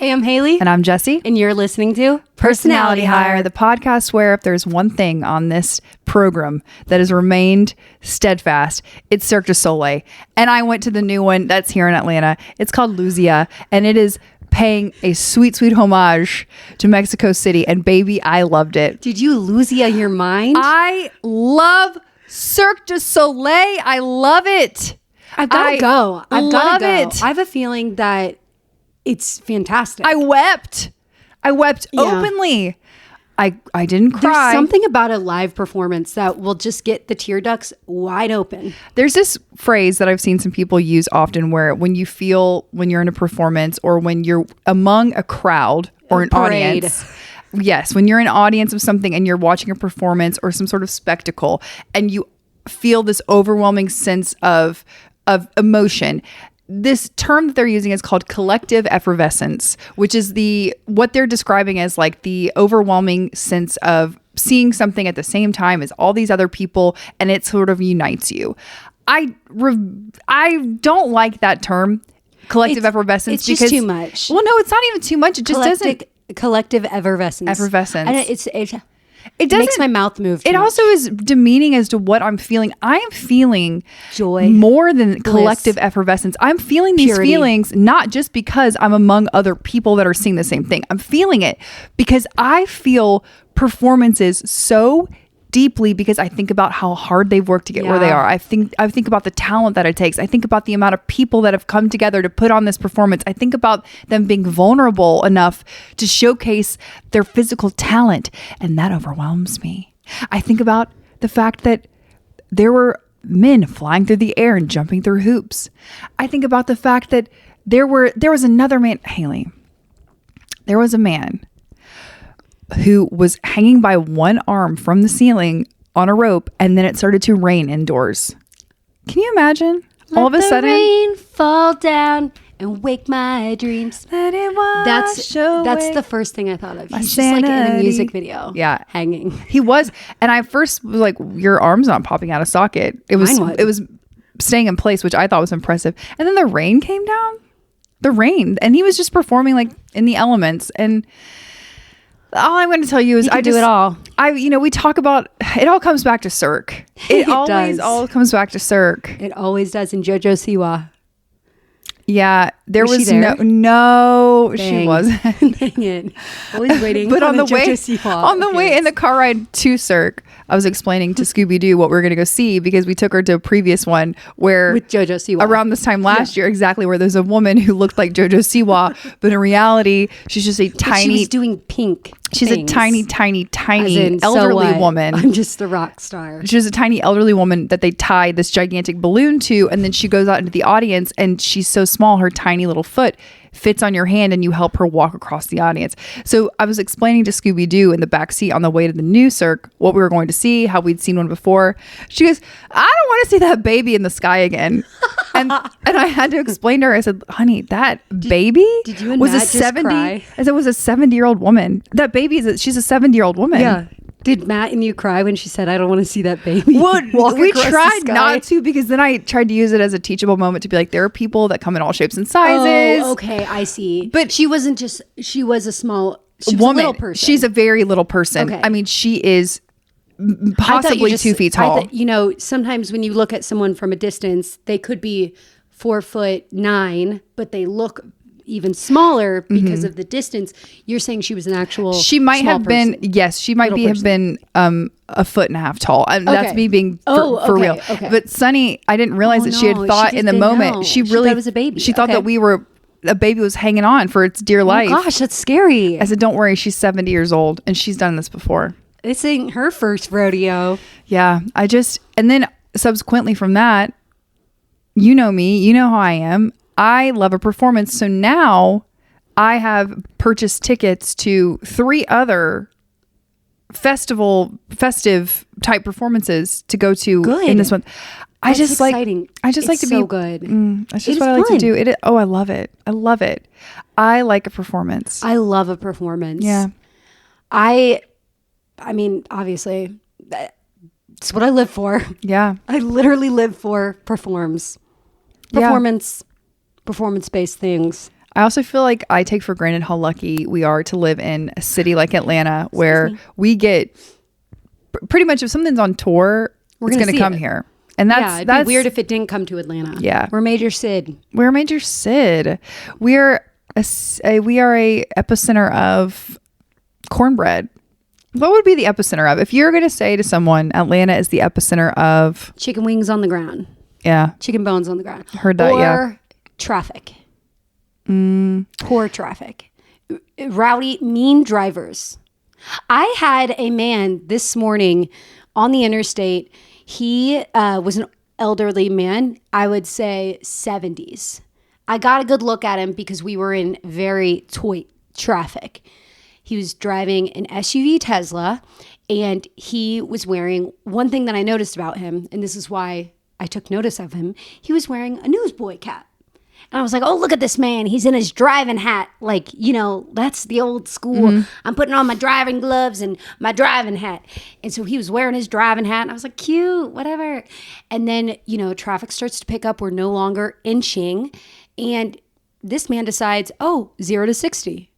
Hey, I'm Hailey. And I'm Jessi. And you're listening to Personality Hire, the podcast where if there's one thing on this program that has remained steadfast, it's Cirque du Soleil. And I went to the new one that's here in Atlanta. It's called Luzia, and it is paying a sweet, sweet homage to Mexico City. And baby, I loved it. Did you Luzia your mind? I love Cirque du Soleil. I love it. I've got to go. I've got to go. It. I have a feeling that it's fantastic. I wept openly. I didn't cry. There's something about a live performance that will just get the tear ducts wide open. There's this phrase that I've seen some people use often where when you're in a performance or when you're among a crowd or an audience. Yes, when you're an audience of something and you're watching a performance or some sort of spectacle and you feel this overwhelming sense of emotion. This term that they're using is called collective effervescence, which is what they're describing as like the overwhelming sense of seeing something at the same time as all these other people, and it sort of unites you. I don't like that term, collective effervescence. It's just too much. Well, no, it's not even too much. It just doesn't. Collective effervescence. And it makes my mouth move. It also is demeaning as to what I'm feeling. I am feeling joy more than collective effervescence. I'm feeling these feelings not just because I'm among other people that are seeing the same thing. I'm feeling it because I feel performances so deeply because I think about how hard they've worked to get where they are. I think about the talent that it takes. I think about the amount of people that have come together to put on this performance. I think about them being vulnerable enough to showcase their physical talent, and that overwhelms me. I think about the fact that there were men flying through the air and jumping through hoops. I think about the fact that there was another man, Hailey. There was a man who was hanging by one arm from the ceiling on a rope, and then it started to rain indoors. Can you imagine? All of a sudden, rain fall down and wake my dreams. Let it wash away. That's the first thing I thought of. He's just like in a music video. Yeah, hanging. He was, and I first was like, "Your arm's not popping out of socket." It was staying in place, which I thought was impressive. And then the rain came down. And he was just performing like in the elements. And all I'm going to tell you is I do it all. We talk about it. All comes back to Cirque. It always all comes back to Cirque. It always does. In JoJo Siwa. Yeah, was she there? No, she wasn't. Dang it. Always waiting. But on the way way in the car ride to Cirque, I was explaining to Scooby-Doo what we were going to go see because we took her to a previous one where with JoJo Siwa around this time last year, exactly, where there's a woman who looked like JoJo Siwa, but in reality, she's just a tiny. She was doing pink. She's things. a tiny elderly woman. I'm just the rock star. She's a tiny elderly woman that they tie this gigantic balloon to, and then she goes out into the audience, and she's so small, her tiny little foot fits on your hand, and you help her walk across the audience. So I was explaining to Scooby-Doo in the back seat on the way to the new Cirque what we were going to see, how we'd seen one before. She goes, "I don't want to see that baby in the sky again." and I had to explain to her. I said, "Honey, that baby did you and was Matt a 70. Cry? I said, "Was a 70-year-old woman. That baby she's a 70-year-old woman." Yeah. Did Matt and you cry when she said, "I don't want to see that baby"? Well, we tried not to, because then I tried to use it as a teachable moment to be like, there are people that come in all shapes and sizes. Oh, okay, I see. But she wasn't just, she was a small woman. A little person. She's a very little person. Okay. I mean, she is possibly 2 feet tall. Sometimes when you look at someone from a distance, they could be 4'9", but they look even smaller because of the distance. You're saying she was an actual she might have been person. Yes, she might have been a foot and a half tall. That's me being for real. Okay. But Sunny, I didn't realize that she had thought in the moment know. She thought it was a baby. She thought that a baby was hanging on for its dear life. Oh gosh, that's scary. I said, "Don't worry, she's 70 years old and she's done this before. This ain't her first rodeo." Yeah, and then subsequently from that, you know me, you know how I am. I love a performance. So now I have purchased tickets to 3 other festive type performances to go to in this one. That's exciting. I just like to so be good. That's just what I like to do. I love it. I love it. I like a performance. I love a performance. Yeah. I mean, obviously, it's what I live for. Yeah. I literally live for performance-based things. I also feel like I take for granted how lucky we are to live in a city like Atlanta where we get pretty much if something's on tour, it's going to come here. And it'd be weird if it didn't come to Atlanta. Yeah. We're Major Sid. We are a epicenter of cornbread. What would be the epicenter of? If you're going to say to someone, Atlanta is the epicenter of... Chicken wings on the ground. Yeah. Chicken bones on the ground. Heard that, or traffic. Poor traffic. Rowdy, mean drivers. I had a man this morning on the interstate. He was an elderly man, I would say 70s. I got a good look at him because we were in very tight traffic. He was driving an SUV Tesla, and he was wearing one thing that I noticed about him, and this is why I took notice of him. He was wearing a newsboy cap. And I was like, oh, look at this man. He's in his driving hat. Like, that's the old school. I'm putting on my driving gloves and my driving hat. And so he was wearing his driving hat. And I was like, cute, whatever. And then, traffic starts to pick up. We're no longer inching. And this man decides, 0 to 60.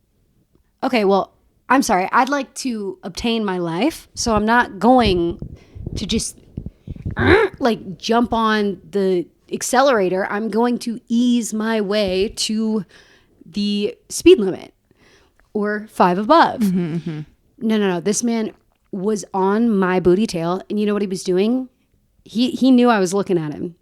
Okay, well, I'm sorry. I'd like to obtain my life. So I'm not going to just jump on the accelerator. I'm going to ease my way to the speed limit or 5 above. No. This man was on my booty tail, and you know what he was doing? He knew I was looking at him.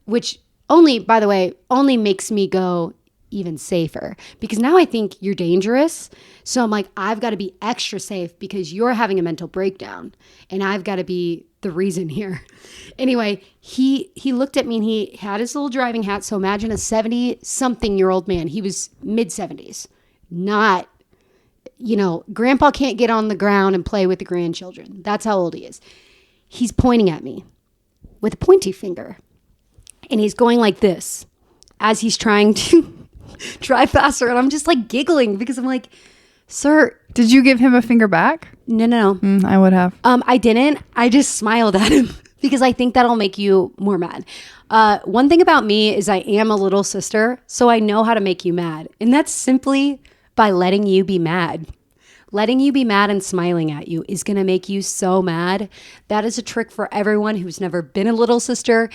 Which by the way, only makes me go even safer because now I think you're dangerous. So I'm like, I've got to be extra safe because you're having a mental breakdown and I've got to be the reason here. Anyway, he looked at me and he had his little driving hat. So imagine a 70-something-year-old man. He was mid-70s. Not, grandpa can't get on the ground and play with the grandchildren. That's how old he is. He's pointing at me with a pointy finger. And he's going like this as he's trying to drive faster. And I'm just like giggling because I'm like, sir. Did you give him a finger back? No. I would have. I didn't. I just smiled at him because I think that'll make you more mad. One thing about me is I am a little sister, so I know how to make you mad. And that's simply by letting you be mad. Letting you be mad and smiling at you is going to make you so mad. That is a trick for everyone who's never been a little sister.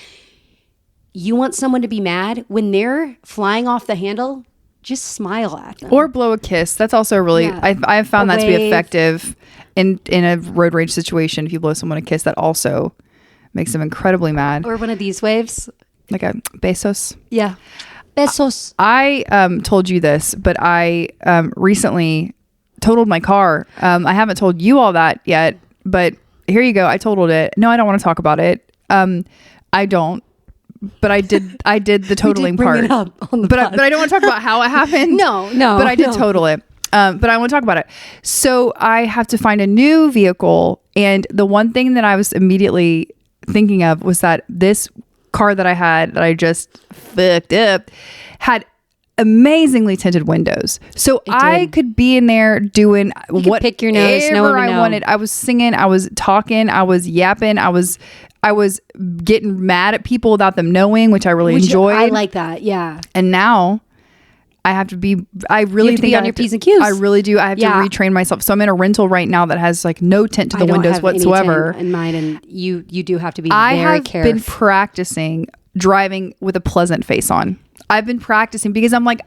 You want someone to be mad when they're flying off the handle, just smile at them. Or blow a kiss. That's also really, I have found that to be effective in a road rage situation. If you blow someone a kiss, that also makes them incredibly mad. Or one of these waves. Like a besos. Yeah. Besos. I told you this, but I recently totaled my car. I haven't told you all that yet, but here you go. I totaled it. No, I don't want to talk about it. I don't. But I did the totaling part. It up on the but I don't want to talk about how it happened. No. But I did total it. But I want to talk about it. So I have to find a new vehicle. And the one thing that I was immediately thinking of was that this car that I had that I just fucked up had amazingly tinted windows. So I could be in there doing what pick your nose, no one I wanted. I was singing, I was talking, I was yapping, I was getting mad at people without them knowing, which I really enjoyed. I like that. Yeah. And now I have to be, I really think on your P's and Q's. I really do. I have to retrain myself. So I'm in a rental right now that has like no tint to the windows whatsoever. In mine, and you do have to be very careful. I have been practicing driving with a pleasant face on. I've been practicing because I'm like,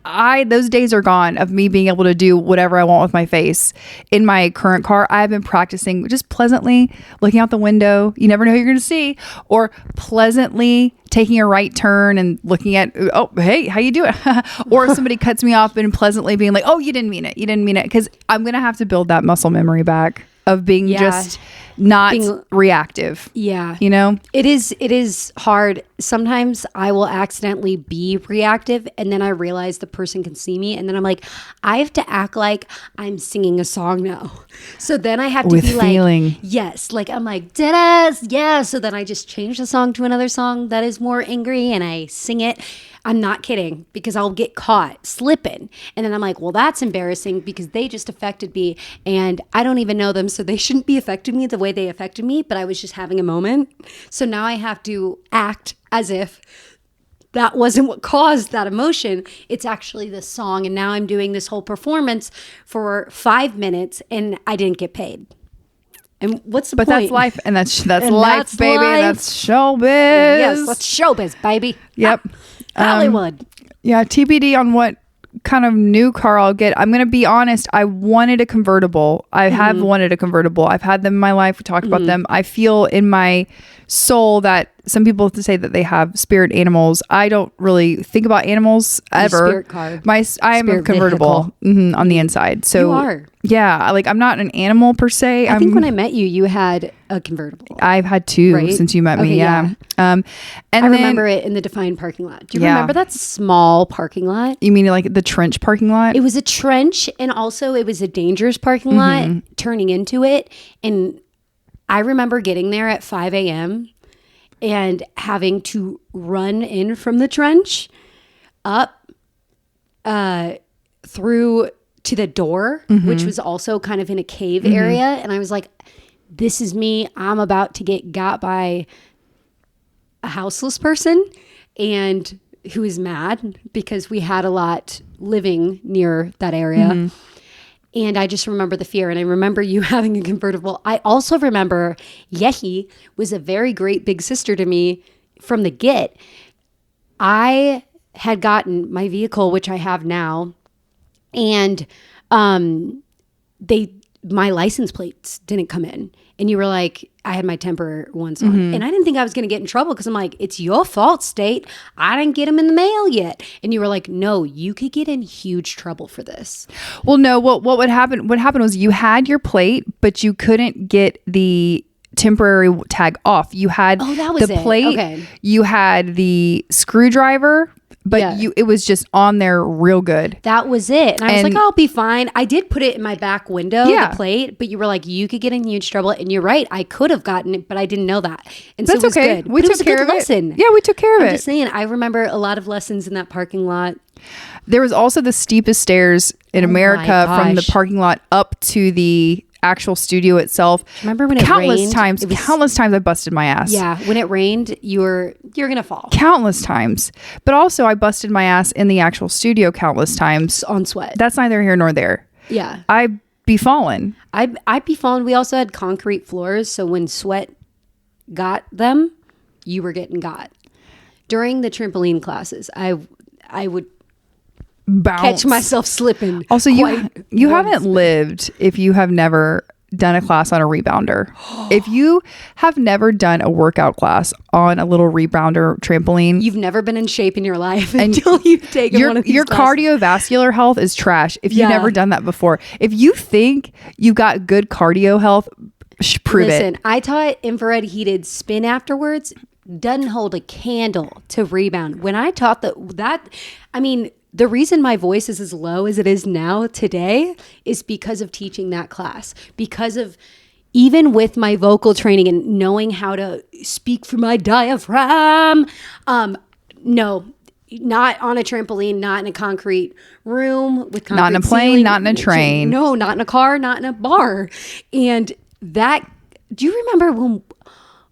those days are gone of me being able to do whatever I want with my face in my current car. I've been practicing just pleasantly looking out the window. You never know who you're going to see, or pleasantly taking a right turn and looking at, oh, hey, how you doing? Or somebody cuts me off and pleasantly being like, oh, you didn't mean it. You didn't mean it. Cause I'm going to have to build that muscle memory back of being just not reactive. Yeah. You know, it is hard. Sometimes I will accidentally be reactive and then I realize the person can see me. And then I'm like, I have to act like I'm singing a song now. So then I have to with be feeling. Like, yes. Like I'm like, da-da, yeah. So then I just change the song to another song that is more angry and I sing it. I'm not kidding, because I'll get caught slipping. And then I'm like, well, that's embarrassing because they just affected me and I don't even know them. So they shouldn't be affecting me the way they affected me. But I was just having a moment. So now I have to act as if that wasn't what caused that emotion. It's actually the song. And now I'm doing this whole performance for 5 minutes and I didn't get paid. And what's the point? But that's life. And that's life, baby. Life. That's showbiz. Yes, that's showbiz, baby. Yep. Hollywood. Yeah, TBD on what kind of new car I'll get. I'm going to be honest. I wanted a convertible. I have wanted a convertible. I've had them in my life. We talked about them. I feel in my soul that some people have to say that they have spirit animals. I don't really think about animals ever. Spirit car. I am a convertible on the inside. So you are. Yeah, like I'm not an animal per se. I think when I met you, you had a convertible. I've had two since you met me. Yeah. And I remember it in the Defined parking lot. Do you remember that small parking lot? You mean like the trench parking lot? It was a trench, and also it was a dangerous parking lot turning into it. And I remember getting there at 5 a.m. and having to run in from the trench up through to the door, which was also kind of in a cave area. And I was like, this is me. I'm about to get got by a houseless person and who is mad because we had a lot living near that area. And I just remember the fear. And I remember you having a convertible. I also remember Yehi was a very great big sister to me from the get. I had gotten my vehicle, which I have now, and my license plates didn't come in. And you were like, I had my temporary ones on. And I didn't think I was going to get in trouble because I'm like, it's your fault, state. I didn't get them in the mail yet. And you were like, no, you could get in huge trouble for this. Well, no, what would happen? What happened was you had your plate, but you couldn't get the temporary tag off. You had the plate. Okay. You had the screwdriver. But it was just on there real good. That was it. And I was like, I'll be fine. I did put it in my back window, the plate, but you were like, you could get in huge trouble. And you're right. I could have gotten it, but I didn't know that. And that's so it was okay. good. We took care of lesson. Yeah, we took care of it. I'm just saying, I remember a lot of lessons in that parking lot. There was also the steepest stairs in America from the parking lot up to the actual studio itself. Remember when it rained? Countless times I busted my ass. Yeah, when it rained, you're gonna fall. Countless times. But also I busted my ass in the actual studio countless times. On sweat. That's neither here nor there. Yeah. I'd be falling. I'd be falling. We also had concrete floors, so when sweat got them, you were getting got. During the trampoline classes, I would bounce. Catch myself slipping. Also, you haven't lived if you have never done a class on a rebounder. If you have never done a workout class on a little rebounder trampoline, you've never been in shape in your life until you've taken one of these your classes. Cardiovascular health is trash if you've never done that before. If you think you got good cardio health, prove it. Listen, I taught infrared heated spin afterwards. Doesn't hold a candle to rebound. When I taught the reason my voice is as low as it is now today is because of teaching that class. Because of even with my vocal training and knowing how to speak through my diaphragm. No, not on a trampoline, not in a concrete room with concrete not in a plane, ceiling, not in a train. No, not in a car, not in a bar. And that, do you remember when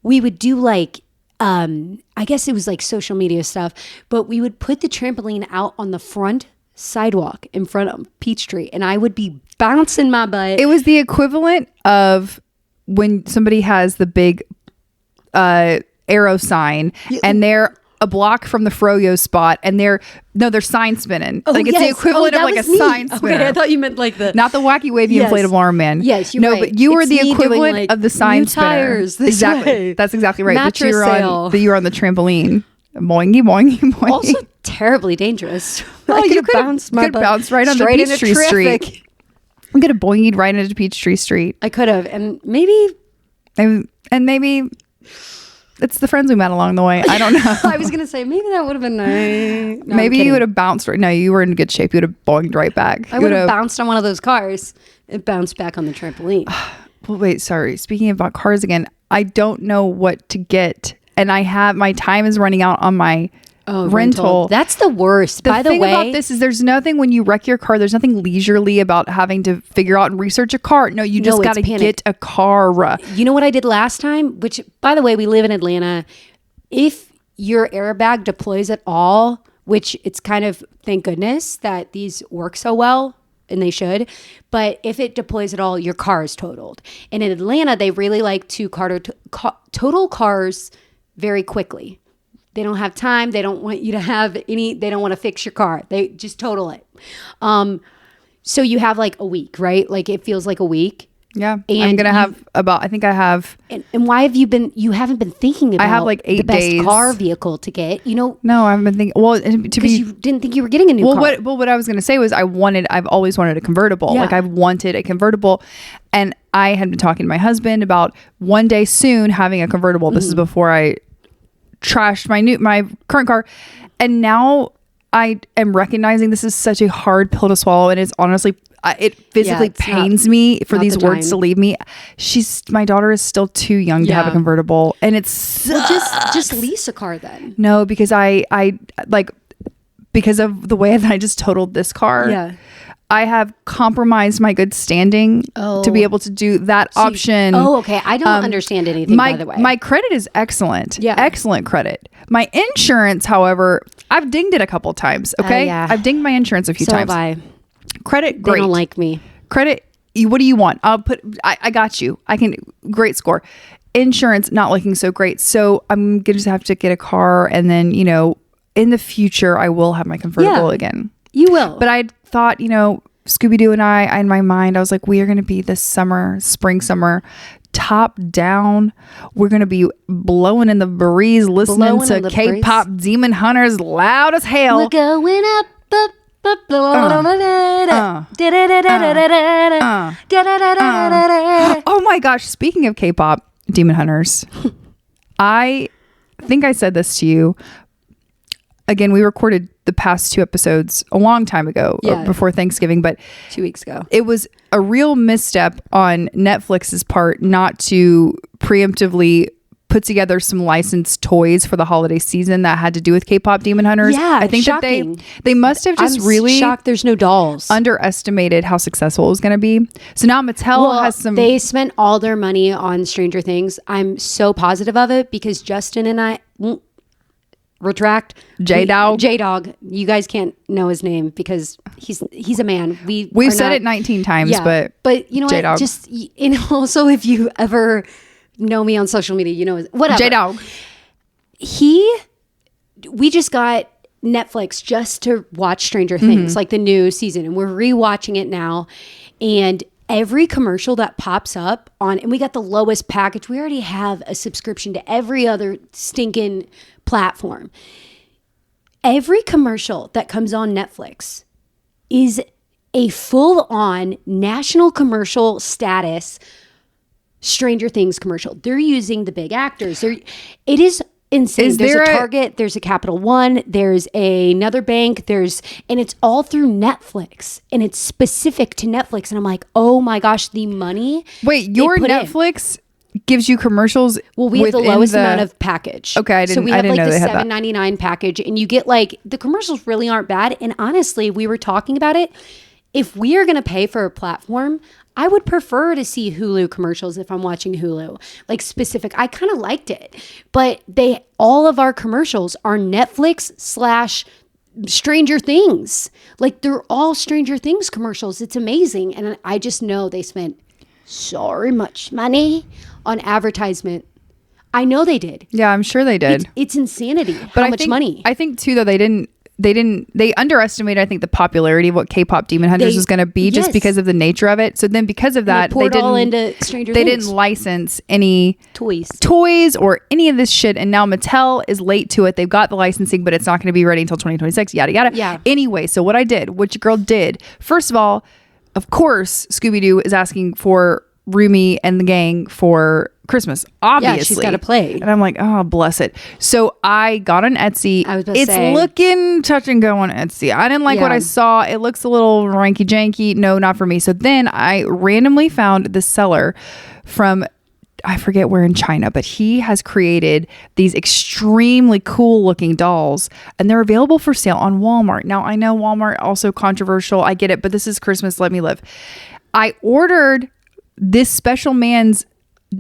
we would do like, I guess it was like social media stuff, but we would put the trampoline out on the front sidewalk in front of Peachtree and I would be bouncing my butt. It was the equivalent of when somebody has the big arrow sign and they're a block from the froyo spot and they're sign spinning. It's the equivalent of like a sign spinner. Okay, I thought you meant like not the wacky wavy inflatable arm man. Yes, you're right. But you were the equivalent like of the sign spinner. Tires Exactly. Way. That's exactly right. Mattress but you were on the trampoline. Boingy, boingy, boingy. Also terribly dangerous. Oh, you could bounce right onto Peachtree Street. I'm gonna boingied right into Peachtree Street. I could have, and maybe it's the friends we met along the way. I don't know. I was gonna say maybe that would have been nice. No, maybe you would have bounced right. No, you were in good shape. You would have boinged right back. I would have bounced on one of those cars. It bounced back on the trampoline. Well, wait, sorry. Speaking about cars again, I don't know what to get, and my time is running out on my rental. That's the worst. By the way, the thing about this is there's nothing when you wreck your car. There's nothing leisurely about having to figure out and research a car. No, you just got to get a car. You know what I did last time? Which, by the way, we live in Atlanta. If your airbag deploys at all, which it's kind of, thank goodness that these work so well, and they should. But if it deploys at all, your car is totaled. And in Atlanta, they really like to total cars very quickly. They don't have time. They don't want you to have they don't want to fix your car. They just total it. So you have like a week, right? Like it feels like a week. Yeah. And I'm going to have And why have you haven't been thinking about I have like 8 the best days. car vehicle to get, No, I haven't been thinking, you didn't think you were getting a new car. What I was going to say was I've always wanted a convertible. Yeah. Like I've wanted a convertible, and I had been talking to my husband about one day soon having a convertible. This is before I trashed my current car. And now I am recognizing this is such a hard pill to swallow. And it's honestly, it physically pains me for these words to leave me. My daughter is still too young to have a convertible, and it's just lease a car then. No, because because of the way that I just totaled this car. Yeah. I have compromised my good standing to be able to do that option. Okay. I don't understand anything, by the way. My credit is excellent. Yeah. Excellent credit. My insurance, however, I've dinged it a couple times. Okay. Yeah. I've dinged my insurance a few times. Have I. Credit, great. They don't like me. Credit, what do you want? I got you. Great score. Insurance, not looking so great. So I'm going to just have to get a car, and then, in the future, I will have my convertible again. You will. But I thought, Scooby-Doo and I, in my mind, I was like, we are going to be this spring, summer, top down. We're going to be blowing in the breeze, listening to K-pop Demon Hunters loud as hell. We're going up. Oh my gosh. Speaking of K-pop Demon Hunters, I think I said this to you. Again, we recorded the past 2 episodes a long time ago, before Thanksgiving, but 2 weeks ago. It was a real misstep on Netflix's part not to preemptively put together some licensed toys for the holiday season that had to do with K-pop Demon Hunters. Yeah, I think shocking. that they must have just really shocked there's no dolls. Underestimated how successful it was going to be. So now Mattel has some. They spent all their money on Stranger Things. I'm so positive of it because Justin and I. Retract. J-Dog. You guys can't know his name because he's a man. We've said it 19 times, but you know J-Dog. what? Just also if you ever know me on social media, whatever. J-Dog. We just got Netflix just to watch Stranger Things, like the new season, and we're rewatching it now, and every commercial that pops up and we got the lowest package. We already have a subscription to every other stinking platform. Every commercial that comes on Netflix is a full-on national commercial status Stranger Things commercial. They're using the big actors. It is insane. There's a Target, there's a Capital One, there's another bank, and it's all through Netflix, and it's specific to Netflix. And I'm like, oh my gosh, the money. Wait, your Netflix gives you commercials? Well, we have the lowest amount of package. Okay, so we have like the $7.99 package, and you get like the commercials really aren't bad. And honestly, we were talking about it. If we are going to pay for a platform, I would prefer to see Hulu commercials if I'm watching Hulu. Like specific, I kind of liked it, but all of our commercials are Netflix / Stranger Things. Like they're all Stranger Things commercials. It's amazing, and I just know they spent so much money on advertisement. I know they did. Yeah, I'm sure they did. It's insanity. How much money? I think too, though, they underestimated, I think, the popularity of what K-pop Demon Hunters was going to be just because of the nature of it. So then because of that, they didn't license any toys or any of this shit. And now Mattel is late to it. They've got the licensing, but it's not going to be ready until 2026, yada, yada. Yeah. Anyway, so what your girl did, first of all, of course, Scooby-Doo is asking for Rumi and the gang for Christmas, obviously. Yeah, she's got to play. And I'm like, oh, bless it. So I got on Etsy. It's looking touch and go on Etsy. I didn't like what I saw. It looks a little ranky janky. No, not for me. So then I randomly found the seller from, I forget where in China, but he has created these extremely cool looking dolls, and they're available for sale on Walmart. Now, I know Walmart also controversial. I get it, but this is Christmas. Let me live. I ordered this special man's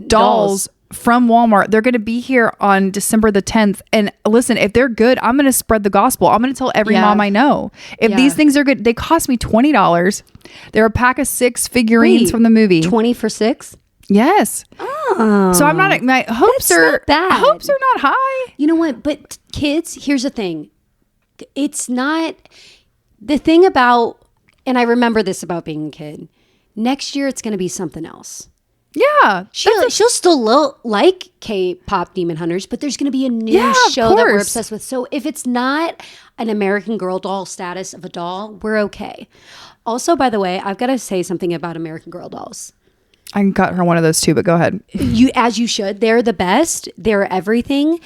dolls from Walmart. They're going to be here on December the 10th. And listen, if they're good, I'm going to spread the gospel. I'm going to tell every mom I know. If these things are good, they cost me $20. They're a pack of 6 figurines from the movie. 20 for 6? Yes. Oh. So I'm not, my hopes are bad. Hopes are not high. You know what? But kids, here's the thing. It's not the thing about, and I remember this about being a kid. Next year, it's going to be something else. Yeah. She'll still like K-pop Demon Hunters, but there's going to be a new show that we're obsessed with. So if it's not an American Girl doll status of a doll, we're okay. Also, by the way, I've got to say something about American Girl dolls. I got her one of those too, but go ahead. As you should. They're the best. They're everything.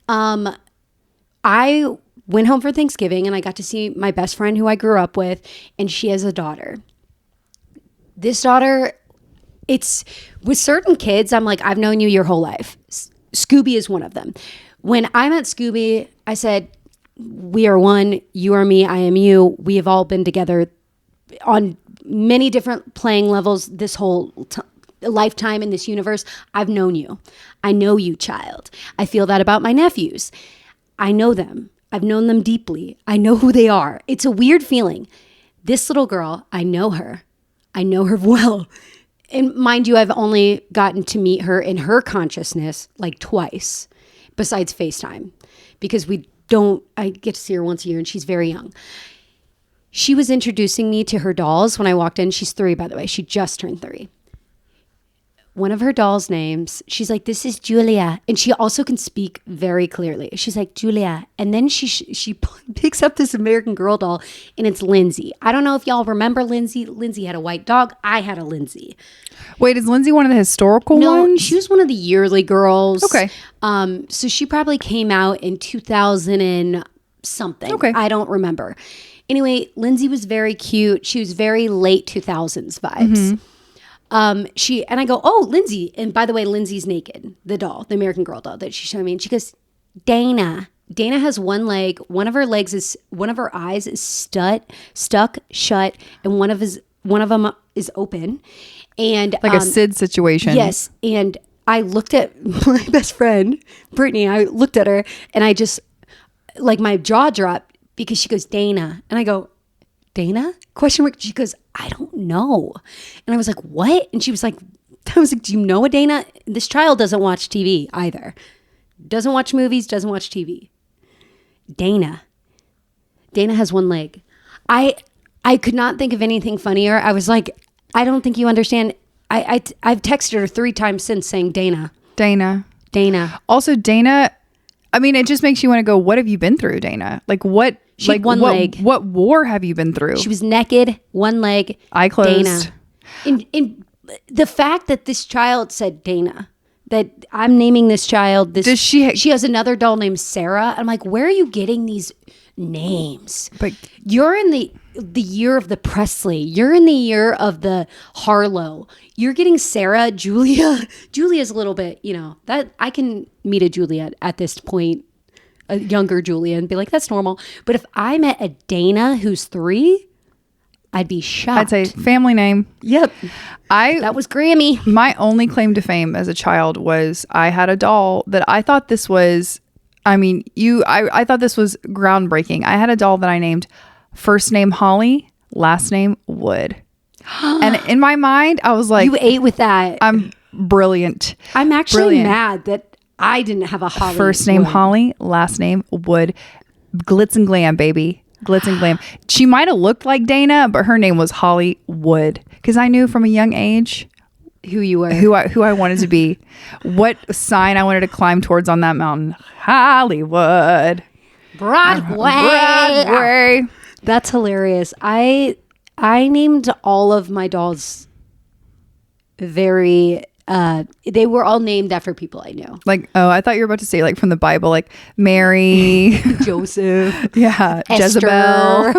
I went home for Thanksgiving and I got to see my best friend who I grew up with, and she has a daughter. This daughter, it's with certain kids, I'm like, I've known you your whole life. Scooby is one of them. When I met Scooby, I said, we are one, you are me, I am you. We have all been together on many different playing levels this whole lifetime in this universe. I've known you. I know you, child. I feel that about my nephews. I know them. I've known them deeply. I know who they are. It's a weird feeling. This little girl, I know her. I know her well. And mind you, I've only gotten to meet her in her consciousness like twice, besides FaceTime, because I get to see her once a year and she's very young. She was introducing me to her dolls when I walked in. She's 3, by the way. She just turned 3. One of her dolls' names, she's like, this is Julia. And she also can speak very clearly. She's like, Julia. And then she picks up this American Girl doll, and it's Lindsay. I don't know if y'all remember Lindsay. Lindsay had a white dog. I had a Lindsay. Wait, is Lindsay one of the historical ones? No, she was one of the yearly girls. Okay. So she probably came out in 2000 and something. Okay. I don't remember. Anyway, Lindsay was very cute. She was very late 2000s vibes. Mm-hmm. And I go, oh, Lindsay. And by the way, Lindsay's naked, the doll, the American Girl doll that she showed me. And she goes, Dana. Dana has one leg. One of her eyes is stuck shut. And one of them is open. And like a Sid situation. Yes. And I looked at my best friend, Brittany. I looked at her and I just, like, my jaw dropped because she goes, Dana. And I go, Dana? Question mark. She goes, I don't know. And I was like, what? And she was like, do you know a Dana? This child doesn't watch TV either. Doesn't watch movies, doesn't watch TV. Dana. Dana has one leg. I could not think of anything funnier. I was like, I don't think you understand. I've texted her 3 times since saying Dana. Dana. Also, Dana, I mean, it just makes you want to go, what have you been through, Dana? Like what? She had one leg. What war have you been through? She was naked, one leg. Eye closed. Dana. And the fact that this child said Dana, that I'm naming this child this. She has another doll named Sarah. I'm like, where are you getting these names? But you're in the year of the Presley. You're in the year of the Harlow. You're getting Sarah, Julia. Julia's a little bit, that I can meet a Julia at this point. A younger Julia, and be like, that's normal. But if I met a Dana who's 3, I'd be shocked. I'd say family name. Yep. That was Grammy. My only claim to fame as a child was I had a doll that I thought this was, I thought this was groundbreaking. I had a doll that I named first name Holly, last name Wood. And in my mind, I was like, you ate with that. I'm brilliant. I'm actually mad that I didn't have a Holly. First name Holly, last name Wood. Glitz and glam, baby. Glitz and glam. She might have looked like Dana, but her name was Holly Wood. Because I knew from a young age who you were. Who I wanted to be. What sign I wanted to climb towards on that mountain. Hollywood. Broadway. That's hilarious. I named all of my dolls very... they were all named after people I knew. Like, I thought you were about to say like from the Bible, like Mary, Joseph, Jezebel.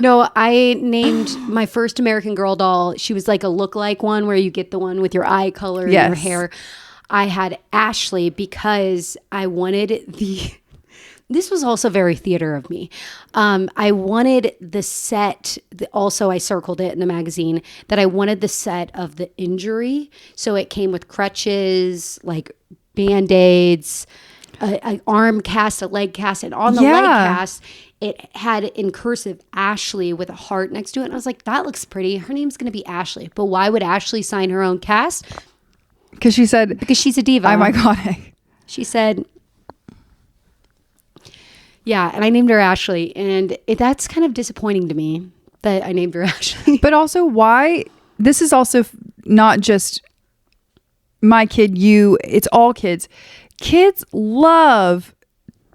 No, I named my first American Girl doll. She was like a look-alike one where you get the one with your eye color and your hair. I had Ashley because I wanted this was also very theater of me. I wanted the set, also I circled it in the magazine, that I wanted the set of the injury. So it came with crutches, like Band-Aids, an arm cast, a leg cast, and on the leg cast, it had in cursive Ashley with a heart next to it. And I was like, that looks pretty. Her name's going to be Ashley. But why would Ashley sign her own cast? Because she said... Because she's a diva. I'm iconic. She said... Yeah, and I named her Ashley. And that's kind of disappointing to me that I named her Ashley. But also, why... This is also not just my kid, you. It's all kids. Kids love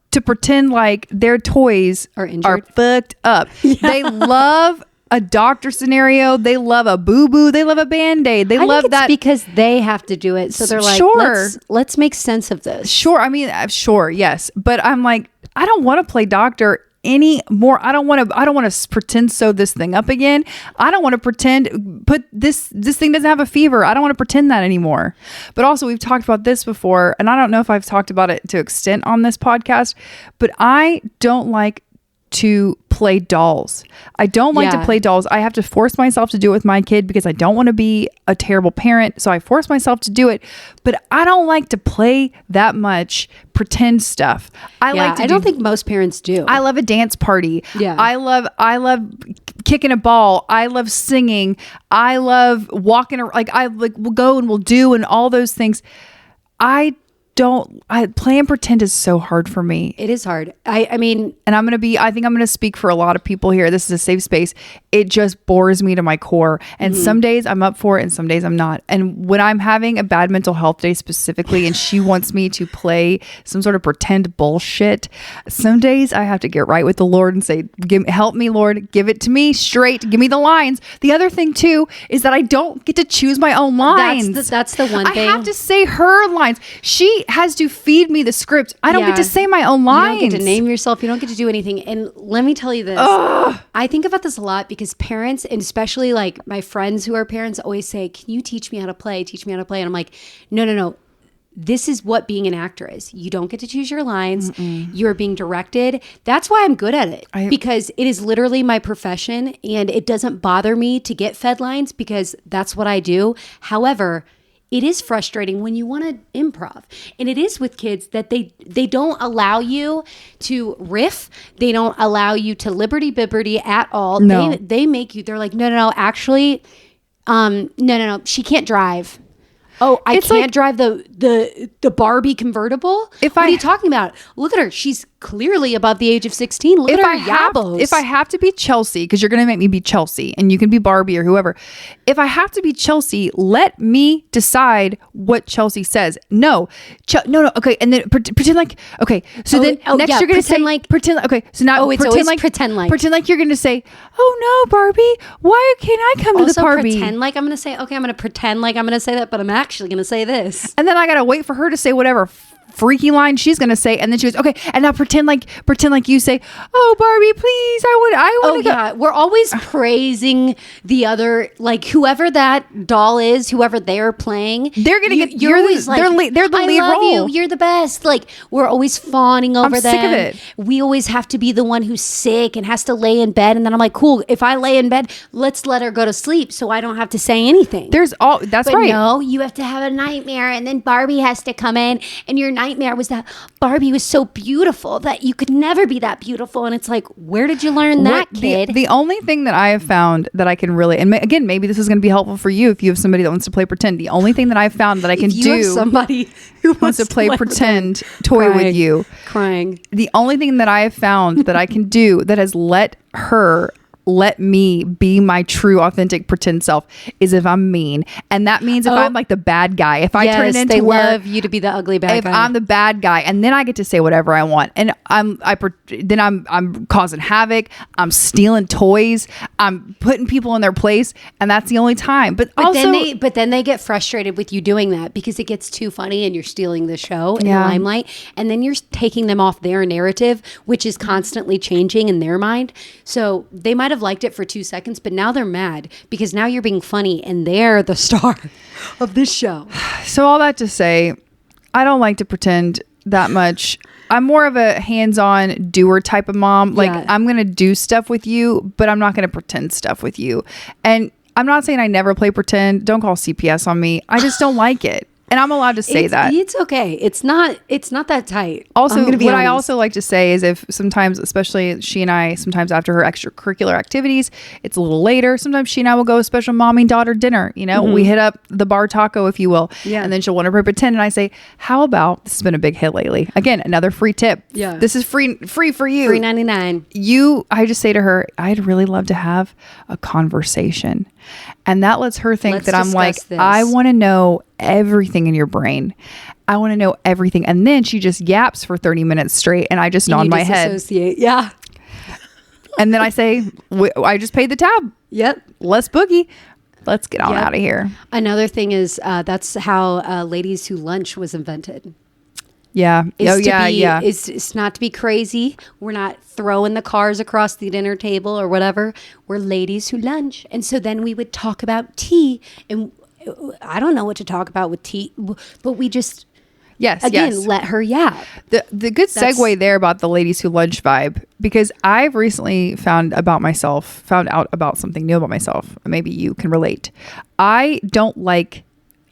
to pretend like their toys are fucked up. Yeah. They love a doctor scenario. They love a boo-boo. They love a Band-Aid. They love that because they have to do it. So they're like, let's make sense of this. Sure. I mean, sure. Yes. But I'm like, I don't want to play doctor anymore. I don't want to pretend sew this thing up again. I don't want to pretend put this thing doesn't have a fever. I don't want to pretend that anymore. But also, we've talked about this before, and I don't know if I've talked about it to extent on this podcast, but I don't like to play dolls. I don't like to play dolls. I have to force myself to do it with my kid because I don't want to be a terrible parent. So I force myself to do it, but I don't like to play that much pretend stuff. I don't think most parents do. I love a dance party. Yeah. I love kicking a ball. I love singing. I love walking around. We'll go and we'll do and all those things. Play and pretend is so hard for me. It is hard. I mean, and I think I'm going to speak for a lot of people here. This is a safe space. It just bores me to my core. And some days I'm up for it and some days I'm not. And when I'm having a bad mental health day specifically, and she wants me to play some sort of pretend bullshit, some days I have to get right with the Lord and say, help me, Lord, give it to me straight. Give me the lines. The other thing too, is that I don't get to choose my own lines. That's the one thing. I have to say her lines. She has to feed me the script. I don't get to say my own lines. You don't get to name yourself. You don't get to do anything. And let me tell you this. I think about this a lot because parents, and especially like my friends who are parents, always say, can you teach me how to play? Teach me how to play. And I'm like, no. This is what being an actor is. You don't get to choose your lines. You're being directed. That's why I'm good at it, because it is literally my profession and it doesn't bother me to get fed lines because that's what I do. However, it is frustrating when you want to improv. And it is with kids that they don't allow you to riff. They don't allow you to liberty-bibberty at all. No. They make you, they're like, no, actually, no, she can't drive. Oh, I can't drive the Barbie convertible? What are you talking about? Look at her. She's clearly above the age of 16. Look at her yabos. If I have to be Chelsea, because you're going to make me be Chelsea, and you can be Barbie or whoever. If I have to be Chelsea, let me decide what Chelsea says. No. Okay. And then pretend like, okay. So then next you're going to say, pretend. Okay. So now pretend like you're going to say, oh no, Barbie, why can't I come to the Barbie? Pretend like I'm going to say, okay, I'm going to pretend like I'm going to say that, but I'm actually going to say this. And then I got to wait for her to say whatever freaky line she's gonna say, and then she goes, okay, and now pretend like you say, oh Barbie, please, I want to go. Yeah, we're always praising the other, like whoever that doll is, whoever they're playing, they're gonna get. They're the lead role. You're the best. Like we're always fawning over them. I'm sick of it. We always have to be the one who's sick and has to lay in bed, and then I'm like, cool. If I lay in bed, let's let her go to sleep, so I don't have to say anything. That's right. No, you have to have a nightmare, and then Barbie has to come in, and your nightmare was that Barbie was so beautiful that you could never be that beautiful. And it's like, where did you learn that, kid? The only thing that I have found that I can really, and again, maybe this is going to be helpful for you if you have somebody that wants to play pretend. The only thing that I've found that I can do, somebody who wants to play pretend toy with you, crying. The only thing that I have found that I can do that has let me be my true authentic pretend self is if I'm mean. And that means if I'm like the bad guy, if I turn it into they love you to be the ugly bad guy. If I'm the bad guy, and then I get to say whatever I want, and I'm causing havoc, I'm stealing toys, I'm putting people in their place, and that's the only time. But then they get frustrated with you doing that because it gets too funny and you're stealing the show in the limelight, and then you're taking them off their narrative, which is constantly changing in their mind. So they might have liked it for 2 seconds, but now they're mad because now you're being funny and they're the star of this show. So all that to say, I don't like to pretend that much. I'm more of a hands-on doer type of mom. Like I'm going to do stuff with you, but I'm not going to pretend stuff with you. And I'm not saying I never play pretend. Don't call CPS on me. I just don't like it. And I'm allowed to say that. It's okay. It's not that tight. Also, what I also like to say is if sometimes, especially she and I, sometimes after her extracurricular activities, it's a little later. Sometimes she and I will go to a special mommy and daughter dinner. You know, we hit up the bar taco, if you will. Yeah. And then she'll want to pretend. And I say, how about, this has been a big hit lately. Again, another free tip. Yeah. This is free for you. Free 99. I just say to her, I'd really love to have a conversation. And that lets her think that I'm like, I want to know everything in your brain. I want to know everything. And then she just yaps for 30 minutes straight. And I just nod my head. Yeah. And then I say, I just paid the tab. Yep. Let's boogie. Let's get on out of here. Another thing is that's how Ladies Who Lunch was invented. Yeah. It's not to be crazy. We're not throwing the cars across the dinner table or whatever. We're ladies who lunch. And so then we would talk about tea. And I don't know what to talk about with tea, but we just, let her yap. The good segue there about the ladies who lunch vibe, because I've recently found out about something new about myself. Maybe you can relate.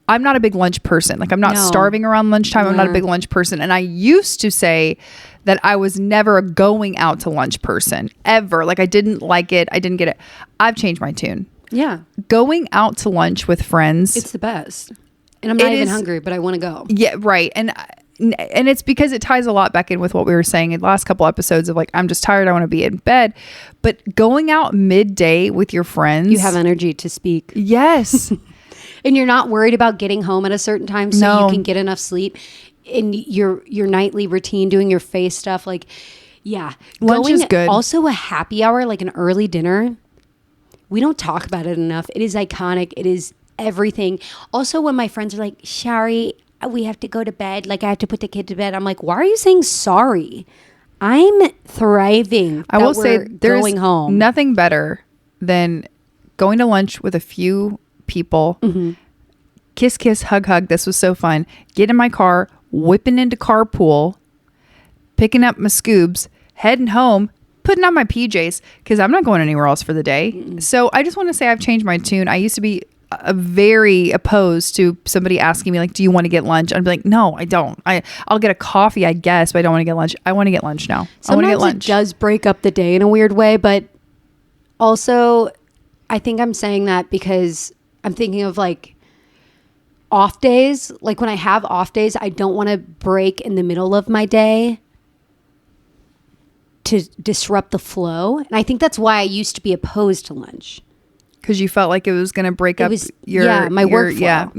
I'm not a big lunch person. Like I'm not starving around lunchtime. I'm not a big lunch person. And I used to say that I was never a going out to lunch person ever. Like I didn't like it. I didn't get it. I've changed my tune. Yeah. Going out to lunch with friends. It's the best. And I'm not even hungry, but I want to go. Yeah, right. And it's because it ties a lot back in with what we were saying in the last couple episodes of like, I'm just tired. I want to be in bed. But going out midday with your friends. You have energy to speak. Yes. And you're not worried about getting home at a certain time so you can get enough sleep in your nightly routine, doing your face stuff. Like, yeah. Lunch is good. Also a happy hour, like an early dinner. We don't talk about it enough. It is iconic. It is everything. Also, when my friends are like, Shari, we have to go to bed. Like I have to put the kid to bed. I'm like, why are you saying sorry? I'm thriving. I will say there's going home. Nothing better than going to lunch with a few people, kiss, hug. This was so fun. Get in my car, whipping into carpool, picking up my scoobs, heading home, putting on my PJs because I'm not going anywhere else for the day. So I just want to say I've changed my tune. I used to be very opposed to somebody asking me like, do you want to get lunch? I'd be like, no, I don't. I'll get a coffee, I guess, but I don't want to get lunch. I want to get lunch now. Sometimes I want to get lunch. It does break up the day in a weird way, but also I think I'm saying that because I'm thinking of like off days. Like when I have off days, I don't want to break in the middle of my day to disrupt the flow. And I think that's why I used to be opposed to lunch. Because you felt like it was going to break up my workflow. Yeah.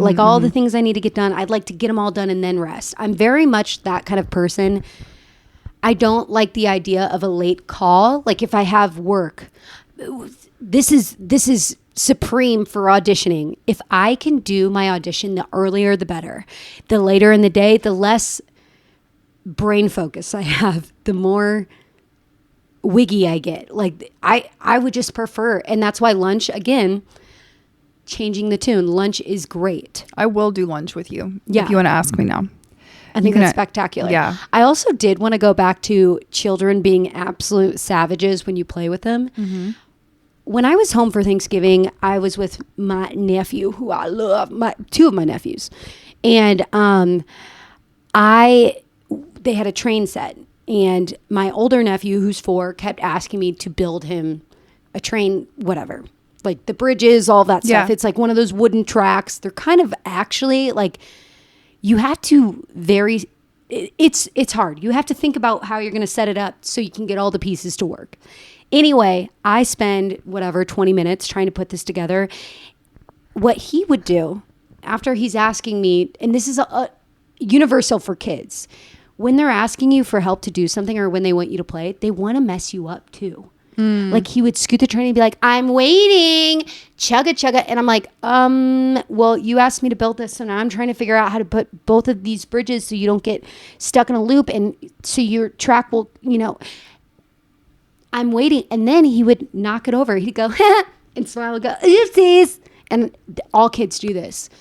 Like all the things I need to get done, I'd like to get them all done and then rest. I'm very much that kind of person. I don't like the idea of a late call. Like if I have work, this is supreme for auditioning. If I can do my audition, the earlier the better. The later in the day, the less brain focus I have, the more wiggy I get. Like I would just prefer, and that's why lunch, again, changing the tune. Lunch is great. I will do lunch with you if you want to ask me now. I think that's spectacular. Yeah. I also did want to go back to children being absolute savages when you play with them. When I was home for Thanksgiving, I was with my nephew, who I love, two of my nephews. And they had a train set. And my older nephew, who's 4, kept asking me to build him a train, whatever. Like the bridges, all that stuff. It's like one of those wooden tracks. They're kind of actually like, you have to it's hard. You have to think about how you're going to set it up so you can get all the pieces to work. Anyway, I spend 20 minutes trying to put this together. What he would do after he's asking me, and this is a universal for kids, when they're asking you for help to do something or when they want you to play, they want to mess you up too. Like he would scoot the train and be like, I'm waiting, chugga. And I'm like, well, you asked me to build this. So now I'm trying to figure out how to put both of these bridges so you don't get stuck in a loop. And so your track will, I'm waiting. And then he would knock it over. He'd go, and smile and go, oopsies. And all kids do this.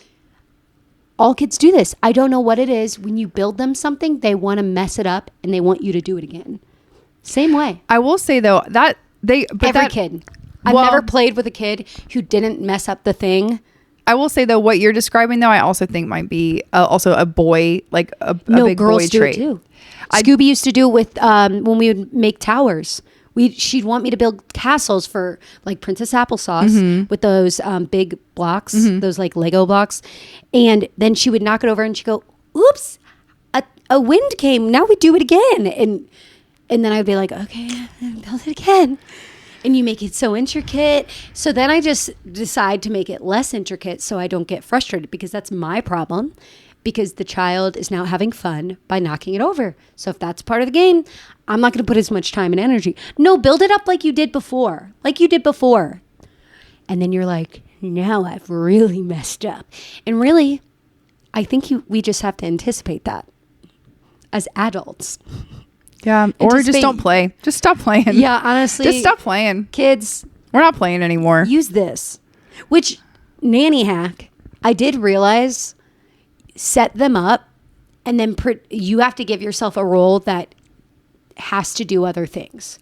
all kids do this. I don't know what it is. When you build them something, they want to mess it up and they want you to do it again. Same way. I will say though that every kid. I've never played with a kid who didn't mess up the thing. I will say though, what you're describing though, I also think might be also a boy, like a big girls boy do trait. It too. Scooby used to do it with when we would make towers. She'd want me to build castles for like Princess Applesauce with those big blocks, those like Lego blocks, and then she would knock it over and she'd go, "Oops, a wind came. Now we do it again." And then I'd be like, "Okay, build it again." And you make it so intricate. So then I just decide to make it less intricate so I don't get frustrated, because that's my problem. Because the child is now having fun by knocking it over. So if that's part of the game, I'm not going to put as much time and energy. No, build it up like you did before. And then you're like, now I've really messed up. And really, I think we just have to anticipate that as adults. Yeah, or just don't play. Just stop playing. Yeah, honestly. Just stop playing. Kids. We're not playing anymore. Use this. Which, nanny hack, I did realize, set them up, and then you have to give yourself a role that has to do other things.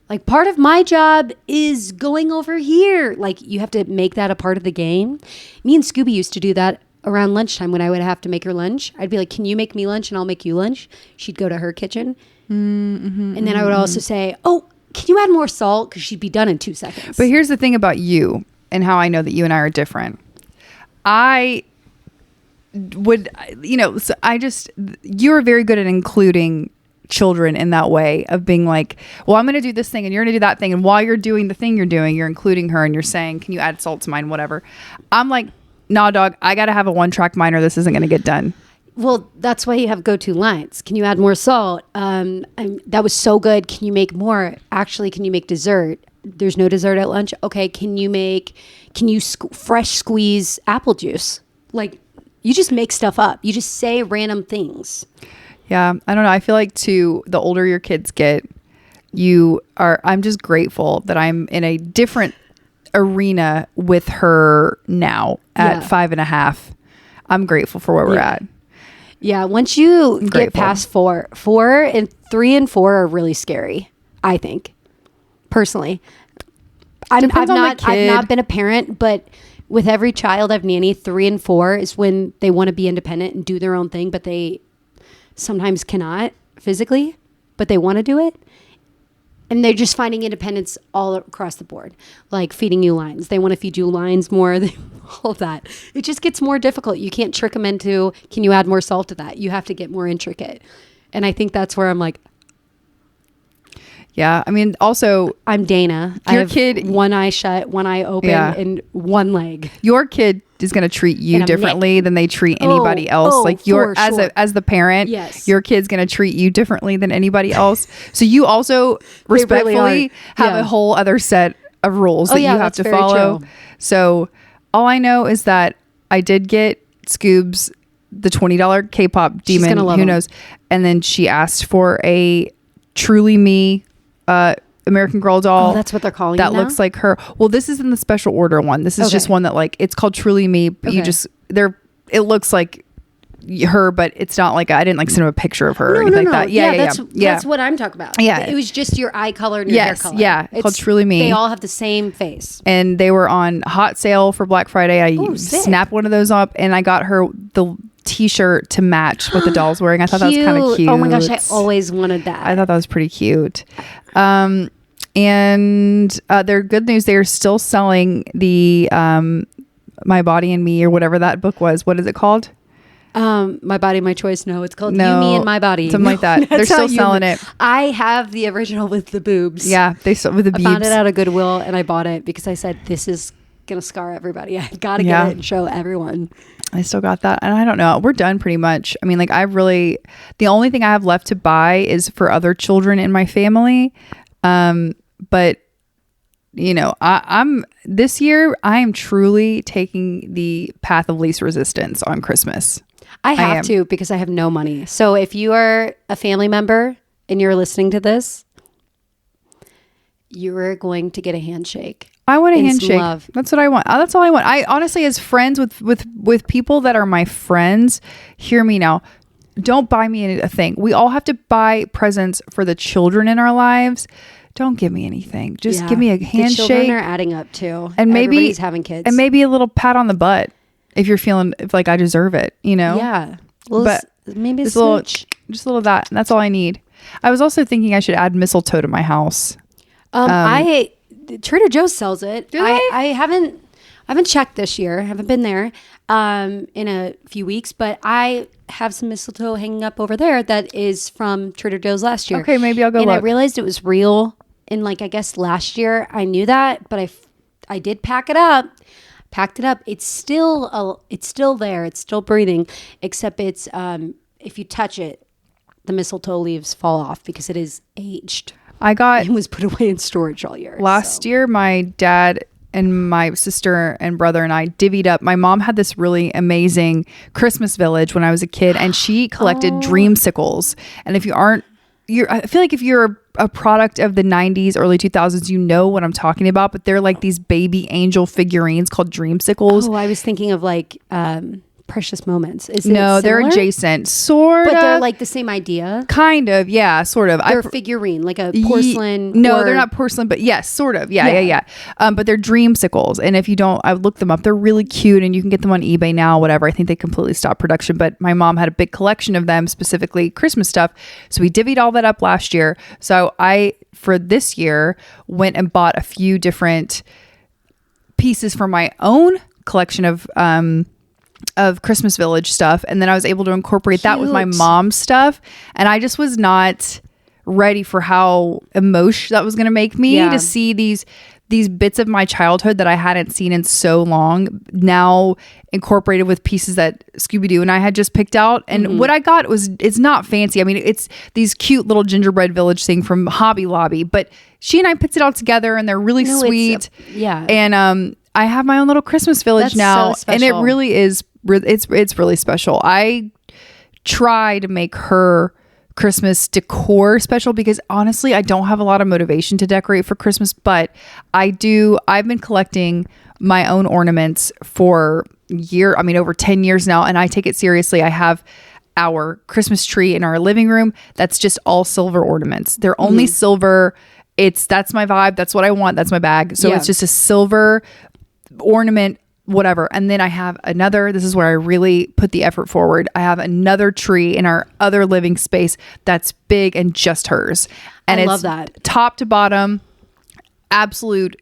Like, part of my job is going over here. Like, you have to make that a part of the game. Me and Scooby used to do that around lunchtime when I would have to make her lunch. I'd be like, "Can you make me lunch and I'll make you lunch?" She'd go to her kitchen. And then I would also say, "Oh, can you add more salt?" Because she'd be done in 2 seconds. But here's the thing about you and how I know that you and I are different. I would, you're very good at including children in that way of being like, well, I'm going to do this thing and you're going to do that thing. And while you're doing the thing you're doing, you're including her and you're saying, "Can you add salt to mine?" Whatever. I'm like, "Nah, dog, I got to have a 1-track mind or this isn't going to get done." Well, that's why you have go-to lines. "Can you add more salt? That was so good. Can you make more? Actually, can you make dessert? There's no dessert at lunch. Okay, can you fresh squeeze apple juice?" Like, you just make stuff up. You just say random things. Yeah, I don't know. I feel like too, the older your kids get, I'm just grateful that I'm in a different arena with her now at 5.5. I'm grateful for where we're at. Yeah, once you get past 4 and 3 and 4 are really scary, I think, personally. I've not been a parent, but with every child I've nannied, 3 and 4 is when they want to be independent and do their own thing, but they sometimes cannot physically, but they want to do it. And they're just finding independence all across the board, like feeding you lines. They want to feed you lines more, all of that. It just gets more difficult. You can't trick them into, "Can you add more salt to that?" You have to get more intricate. And I think that's where I'm like, yeah, I mean, also, I'm Dana. Your I have kid, one eye shut, one eye open, and one leg. Your kid is going to treat you differently than they treat anybody else. Like as the parent, yes, your kid's going to treat you differently than anybody else. So you also respectfully have a whole other set of rules that you have to follow. True. So all I know is that I did get Scoobs the $20 K-pop demon. Who knows? And then she asked for a Truly Me American Girl doll. Oh, that's what they're calling that looks like her. Well, this is in the special order one. This is just one that, like, it's called Truly Me, but it looks like her, but it's not like I didn't like send him a picture of her or anything like that. Yeah, that's what I'm talking about. Yeah, it was just your eye color and your hair color. Yeah, it's called Truly Me. They all have the same face, and they were on hot sale for Black Friday. I snapped one of those up, and I got her the T-shirt to match what the doll's wearing. I thought that was kind of cute. Oh my gosh, I always wanted that. I thought that was pretty cute. And their good news, they are still selling the My Body and Me, or whatever that book was. What is it called? My Body, My Choice. No, it's called You, Me, and My Body. Something like that. They're still selling it. I have the original with the boobs. Yeah, they sold with the boobs. I found it out of Goodwill and I bought it because I said, this is gonna scar everybody. I gotta get it and show everyone. I still got that, and I don't know. We're done pretty much. I mean, like, the only thing I have left to buy is for other children in my family. But you know, I'm this year I am truly taking the path of least resistance on Christmas. I have to, because I have no money. So if you are a family member and you're listening to this, you are going to get a handshake. I want a and some handshake. love. That's what I want. That's all I want. I honestly, as friends with people that are my friends, hear me now. Don't buy me a thing. We all have to buy presents for the children in our lives. Don't give me anything. Just give me a handshake. The children are adding up too. And maybe everybody's having kids. And maybe a little pat on the butt if you're feeling like I deserve it, you know? Yeah. But maybe just a little of that. And that's all I need. I was also thinking I should add mistletoe to my house. Trader Joe's sells it. Do they? I haven't checked this year. Haven't been there in a few weeks, but I have some mistletoe hanging up over there that is from Trader Joe's last year. Okay, maybe I'll go and look. I realized it was real. And I guess last year I knew that, but I did packed it up. It's still there. It's still breathing, except it's if you touch it, the mistletoe leaves fall off because it is aged. It was put away in storage all year. Last year, my dad and my sister and brother and I divvied up. My mom had this really amazing Christmas village when I was a kid, and she collected dreamsicles. And if you aren't, I feel like if you're a product of the 90s, early 2000s, you know what I'm talking about. But they're like these baby angel figurines called dreamsicles. Oh, I was thinking of like Precious Moments. They're adjacent, sort of. But they're like the same idea. Kind of, yeah, sort of. They're a figurine, like a porcelain. No, they're not porcelain, but yes, sort of. Yeah. But they're dreamsicles, and if you don't, I looked them up. They're really cute, and you can get them on eBay now. Whatever. I think they completely stopped production, but my mom had a big collection of them, specifically Christmas stuff. So we divvied all that up last year. So I, for this year, went and bought a few different pieces for my own collection of Christmas Village stuff, and then I was able to incorporate that with my mom's stuff, and I just was not ready for how emotional that was going to make me to see these bits of my childhood that I hadn't seen in so long now incorporated with pieces that Scooby-Doo and I had just picked out. And what I got it's not fancy. I mean, it's these cute little gingerbread village thing from Hobby Lobby, but she and I picked it all together, and they're really sweet. And I have my own little Christmas village now, and it really is. It's really special. I try to make her Christmas decor special because honestly, I don't have a lot of motivation to decorate for Christmas, but I've been collecting my own ornaments for over 10 years now, and I take it seriously. I have our Christmas tree in our living room that's just all silver ornaments. They're only silver. That's my vibe. That's what I want. That's my bag. So it's just a silver ornament, whatever. And then I have this is where I really put the effort forward. I have another tree in our other living space that's big and just hers. And I love that. Top to bottom, absolute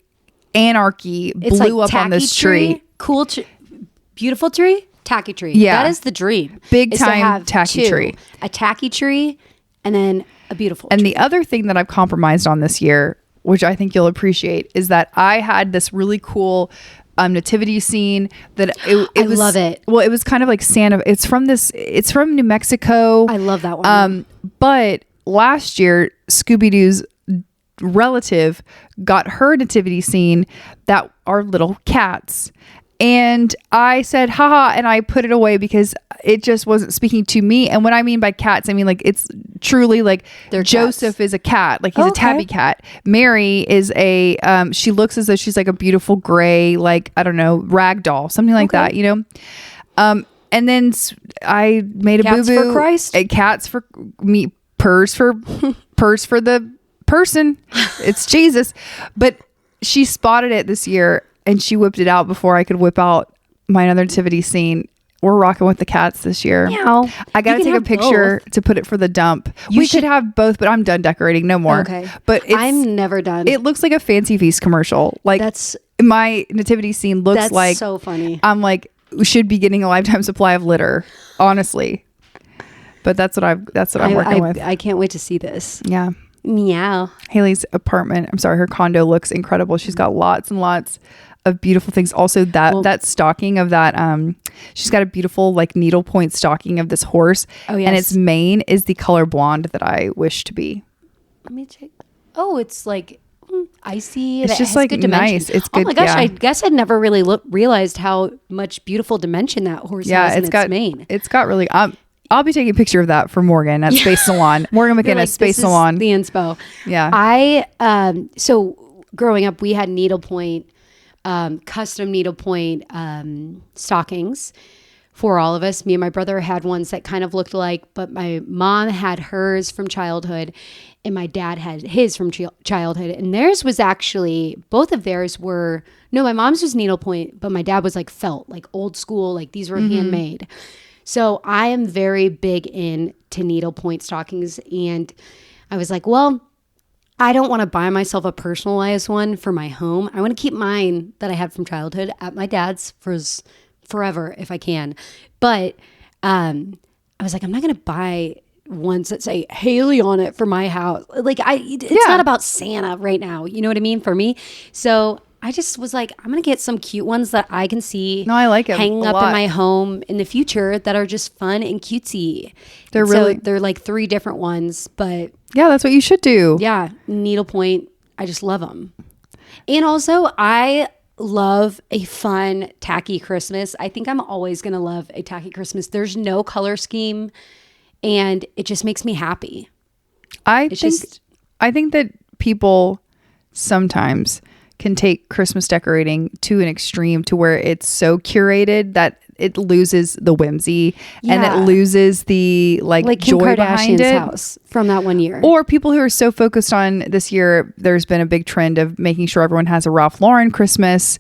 anarchy blew up on this tree. Cool, beautiful tree, tacky tree. Yeah. That is the dream. Big time tacky tree. A tacky tree and then a beautiful tree. And the other thing that I've compromised on this year, which I think you'll appreciate, is that I had this really cool nativity scene that I love it. Well, it was kind of like Santa. It's from New Mexico. I love that one. But last year, Scooby-Doo's relative got her nativity scene that are little cats. And I said, haha, and I put it away because it just wasn't speaking to me. And what I mean by cats, I mean like it's truly like Joseph cats. Is a cat, like he's a tabby cat. Mary is she looks as though she's like a beautiful gray, like, I don't know, rag doll, something like that, you know? And then I made cats a boo-boo. For Christ? Cats for me, purrs for the person. It's Jesus. But she spotted it this year, and she whipped it out before I could whip out my another nativity scene. We're rocking with the cats this year. Meow. I got to take a picture to put it for the dump. We should have both, but I'm done decorating. No more. Okay. But I'm never done. It looks like a Fancy Feast commercial. Like my nativity scene looks like. That's so funny. I'm like, we should be getting a lifetime supply of litter, honestly. But that's what I'm working with. I can't wait to see this. Yeah. Meow. Haley's her condo looks incredible. She's got lots and lots of beautiful things. Also that stocking of that she's got a beautiful like needlepoint stocking of this horse. Oh yes. And its mane is the color blonde that I wish to be. Let me check. Oh, it's like icy. It's just like nice. It's good. Oh my gosh, I guess I'd never really realized how much beautiful dimension that horse has in its mane. It's got really I'll be taking a picture of that for Morgan at Space Salon. Morgan McKenna, Space Salon. The inspo. Yeah. So growing up, we had needlepoint custom needlepoint stockings for all of us. Me and my brother had ones that kind of looked alike, but my mom had hers from childhood and my dad had his from childhood. And theirs was actually, both of theirs were, no, my mom's was needlepoint, but my dad was like felt, like old school, like these were handmade. So I am very big into needlepoint stockings. And I was like, well, I don't want to buy myself a personalized one for my home. I want to keep mine that I had from childhood at my dad's for forever if I can. But I was like, I'm not going to buy ones that say Hailey on it for my house. Like it's not about Santa right now. You know what I mean? For me. So I just was like, I'm going to get some cute ones that I can see I like it hanging up in my home in the future that are just fun and cutesy. They're like 3 different ones, but yeah, that's what you should do. Yeah. Needlepoint. I just love them. And also I love a fun tacky Christmas. I think I'm always going to love a tacky Christmas. There's no color scheme and it just makes me happy. I think that people sometimes can take Christmas decorating to an extreme to where it's so curated that it loses the whimsy and it loses the like Kim joy behind it. House from that one year. Or people who are so focused on this year, there's been a big trend of making sure everyone has a Ralph Lauren Christmas.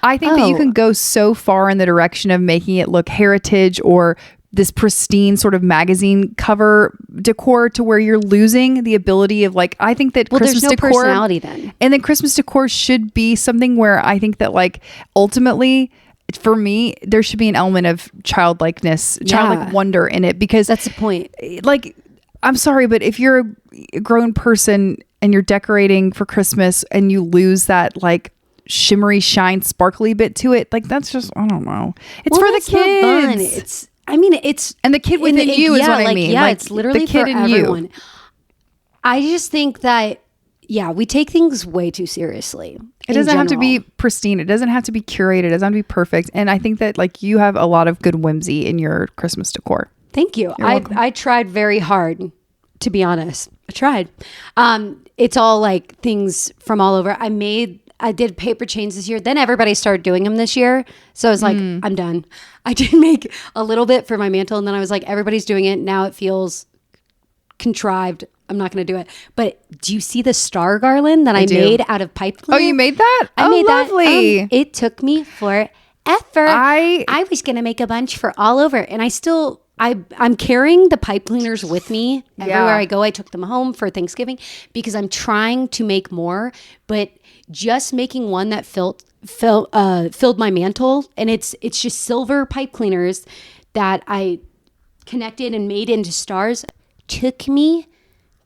I think that you can go so far in the direction of making it look heritage or this pristine sort of magazine cover decor to where you're losing the ability of like, I think that Christmas there's no decor personality then. And then Christmas decor should be something where I think that like ultimately for me, there should be an element of childlikeness, childlike wonder in it, because that's the point. Like, I'm sorry, but if you're a grown person and you're decorating for Christmas and you lose that like shimmery shine sparkly bit to it, like that's just, I don't know. It's for the kids. It's and the kid within you is what I mean. Yeah, like, it's literally the kid for in everyone. you. I just think that, we take things way too seriously. It doesn't have to be pristine. It doesn't have to be curated. It doesn't have to be perfect. And I think that like you have a lot of good whimsy in your Christmas decor. Thank you. I tried very hard, to be honest. I tried. It's all like things from all over. I did paper chains this year. Then everybody started doing them this year. So I was like, I'm done. I did make a little bit for my mantle. And then I was like, everybody's doing it. Now it feels contrived. I'm not going to do it. But do you see the star garland that I made out of pipe glue? Oh, you made that? I made lovely. That. It took me forever. I was going to make a bunch for all over. And I'm carrying the pipe cleaners with me everywhere I go. I took them home for Thanksgiving because I'm trying to make more. But just making one that filled my mantle, and it's just silver pipe cleaners that I connected and made into stars, took me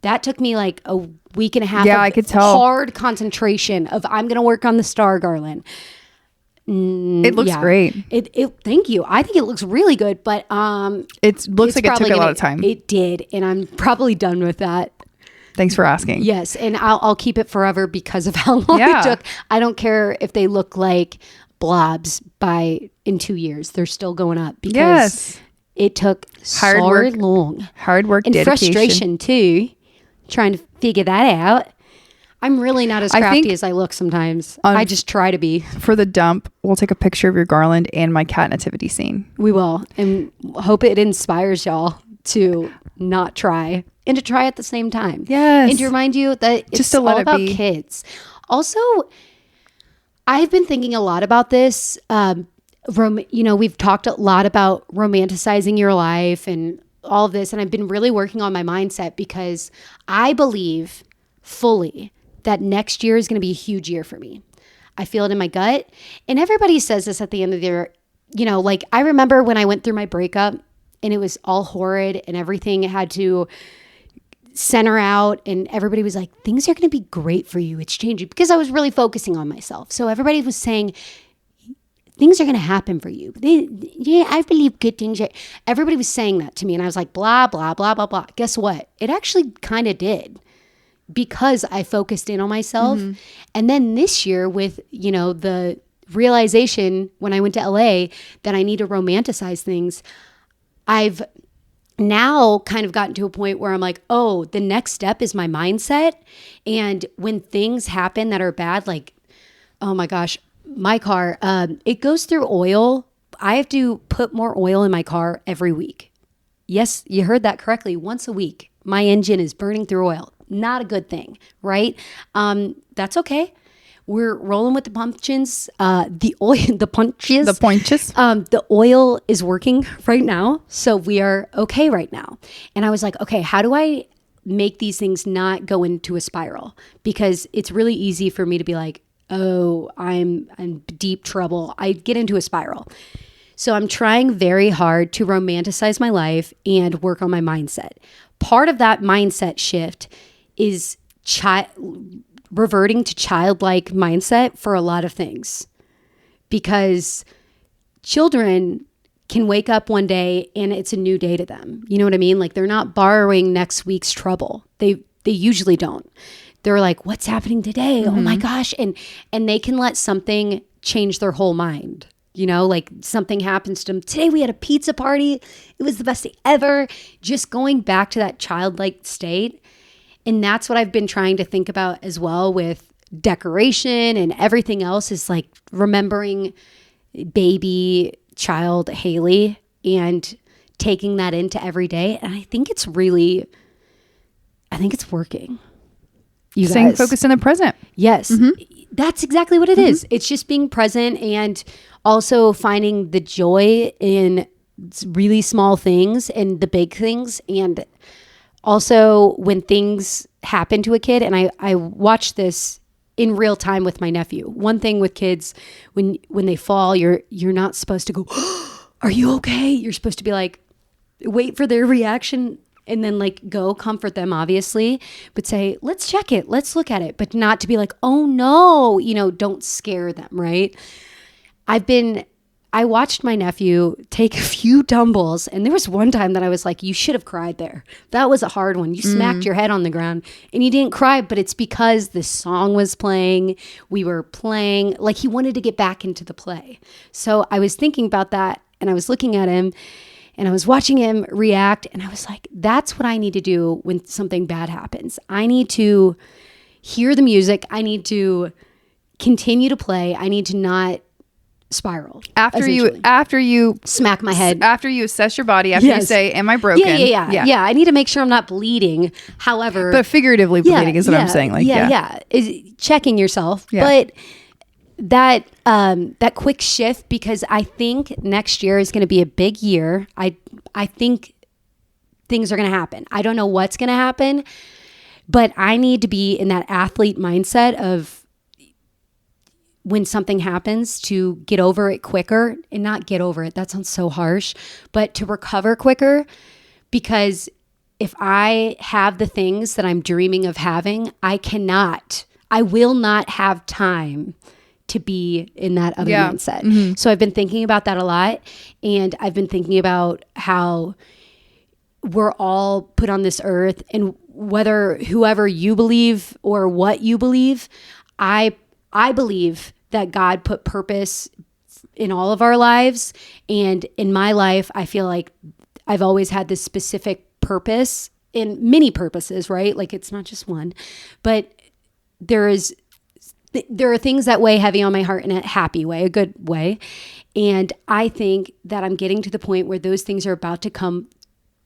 like a week and a half. I could tell. Hard concentration of I'm going to work on the star garland. It looks great. Thank you. I think it looks really good, but it looks like it took a lot of time. It did, and I'm probably done with that. Thanks for asking. Yes, and I'll keep it forever because of how long it took. I don't care if they look like blobs in 2 years. They're still going up because it took so long. Hard work, and dedication. Frustration too, trying to figure that out. I'm really not as crafty as I look sometimes. I just try to be. For the dump, we'll take a picture of your garland and my cat nativity scene. We will, and hope it inspires y'all to not try and to try at the same time. Yes. And to remind you that it's just to let all it about be. Kids. Also, I've been thinking a lot about this. We've talked a lot about romanticizing your life and all of this. And I've been really working on my mindset because I believe fully that next year is going to be a huge year for me. I feel it in my gut. And everybody says this at the end of the year. Like I remember when I went through my breakup and it was all horrid and everything had to center out and everybody was like, things are going to be great for you. It's changing, because I was really focusing on myself. So everybody was saying, things are going to happen for you. I believe good things. Everybody was saying that to me. And I was like, blah, blah, blah, blah, blah. Guess what? It actually kind of did, because I focused in on myself. Mm-hmm. And then this year with, the realization when I went to LA that I need to romanticize things, I've now kind of gotten to a point where I'm like, oh, the next step is my mindset. And when things happen that are bad, like, oh my gosh, my car, it goes through oil. I have to put more oil in my car every week. Yes, you heard that correctly. Once a week, my engine is burning through oil. Not a good thing, right? That's okay. We're rolling with the pumpkins. The oil, the punches. The punches. The oil is working right now. So we are okay right now. And I was like, okay, how do I make these things not go into a spiral? Because it's really easy for me to be like, oh, I'm in deep trouble. I get into a spiral. So I'm trying very hard to romanticize my life and work on my mindset. Part of that mindset shift is reverting to childlike mindset for a lot of things, because children can wake up one day and it's a new day to them. You know what I mean? Like, they're not borrowing next week's trouble. They usually don't. They're like, what's happening today? Oh my gosh. And they can let something change their whole mind. You know, like something happens to them. Today we had a pizza party. It was the best day ever. Just going back to that childlike state. And that's what I've been trying to think about as well with decoration and everything else, is like remembering baby child Hailey and taking that into every day. And I think it's working. You Staying guys. focused in the present. Yes. That's exactly what it is. It's just being present and also finding the joy in really small things and the big things. And also when things happen to a kid, and I watch this in real time with my nephew. One thing with kids, when they fall, you're not supposed to go, oh, are you okay? You're supposed to be like, wait for their reaction and then like go comfort them, obviously, but say, let's check it. Let's look at it. But not to be like, oh no, don't scare them, right? I watched my nephew take a few tumbles, and there was one time that I was like, you should have cried there. That was a hard one. You smacked your head on the ground and you didn't cry, but it's because the song was playing. We were playing, like he wanted to get back into the play. So I was thinking about that, and I was looking at him and I was watching him react, and I was like, that's what I need to do when something bad happens. I need to hear the music. I need to continue to play. I need to not spiral. After you smack my head, after you assess your body, after you say, am I broken? Yeah. I need to make sure I'm not bleeding. However, but figuratively bleeding is what I'm saying. Like, is checking yourself. Yeah. But that quick shift, because I think next year is going to be a big year. I think things are going to happen. I don't know what's going to happen, but I need to be in that athlete mindset of, when something happens, to get over it quicker, and not get over it. That sounds so harsh, but to recover quicker. Because if I have the things that I'm dreaming of having, I will not have time to be in that other mindset. So I've been thinking about that a lot. And I've been thinking about how we're all put on this earth, and whoever you believe or what you believe, I believe that God put purpose in all of our lives. And in my life, I feel like I've always had this specific purpose, in many purposes, right? Like, it's not just one, but there are things that weigh heavy on my heart in a happy way, a good way. And I think that I'm getting to the point where those things are about to come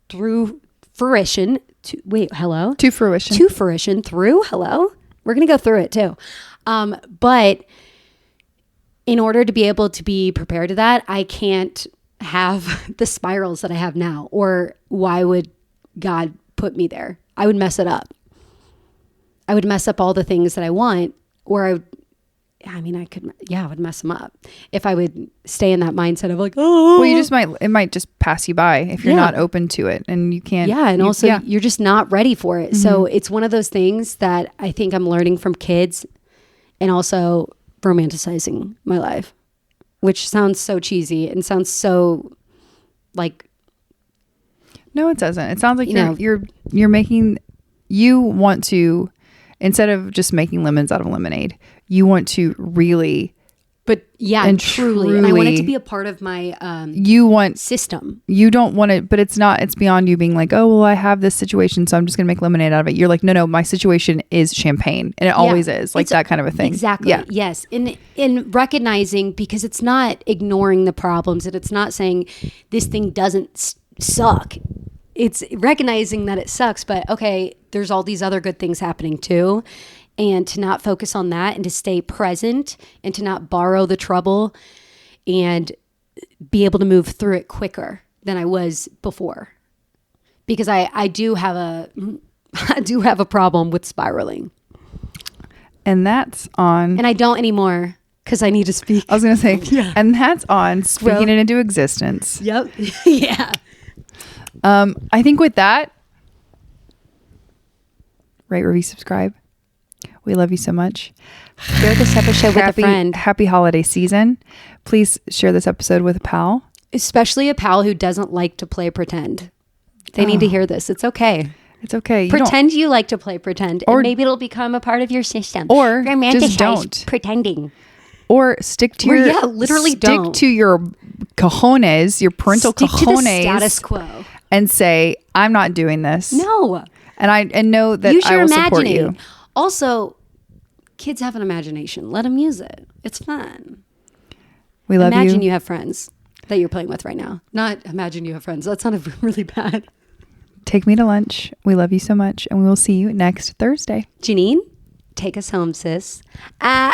through fruition. To fruition through. Hello. We're going to go through it too. But in order to be able to be prepared to that, I can't have the spirals that I have now. Or why would God put me there? I would mess it up. I would mess up all the things that I want, or I would mess them up if I would stay in that mindset of like, oh. Well, it might just pass you by if you're not open to it, and you can't. Yeah. And you're just not ready for it. Mm-hmm. So it's one of those things that I think I'm learning from kids, and also romanticizing my life, which sounds so cheesy and sounds so like. No, it doesn't. It sounds like you're making, you want to, instead of just making lemons out of lemonade, you want to really But yeah, And truly. And I want it to truly- be a part of my system. You don't want it, but it's beyond you being like, oh, well, I have this situation, so I'm just going to make lemonade out of it. You're like, no, my situation is champagne. And it always is, like, that kind of a thing. Exactly. Yeah. Yes. In recognizing, because it's not ignoring the problems and it's not saying this thing doesn't suck. It's recognizing that it sucks, but okay, there's all these other good things happening too. And to not focus on that and to stay present and to not borrow the trouble and be able to move through it quicker than I was before. Because I do have a problem with spiraling. And that's on. And I don't anymore because I need to speak. I was going to say, and that's on speaking it into existence. Yep. Yeah. I think with that, rate, review, subscribe. We love you so much. Share this episode with a friend. Happy holiday season. Please share this episode with a pal. Especially a pal who doesn't like to play pretend. They need to hear this. It's okay. It's okay. Pretend you like to play pretend. Or- and maybe it'll become a part of your system. Or Romanticize just don't. pretending. Or stick to literally your cojones, your parental Stick cojones. to the status quo. And say, I'm not doing this. No. And know that Use I your will support imagining. you. Also, kids have an imagination. Let them use it. It's fun. We love Imagine you. you have friends that you're playing with right now. Not imagine you have friends. That sounded really bad. Take me to lunch. We love you so much. And we will see you next Thursday. Janine, take us home, sis. Ah.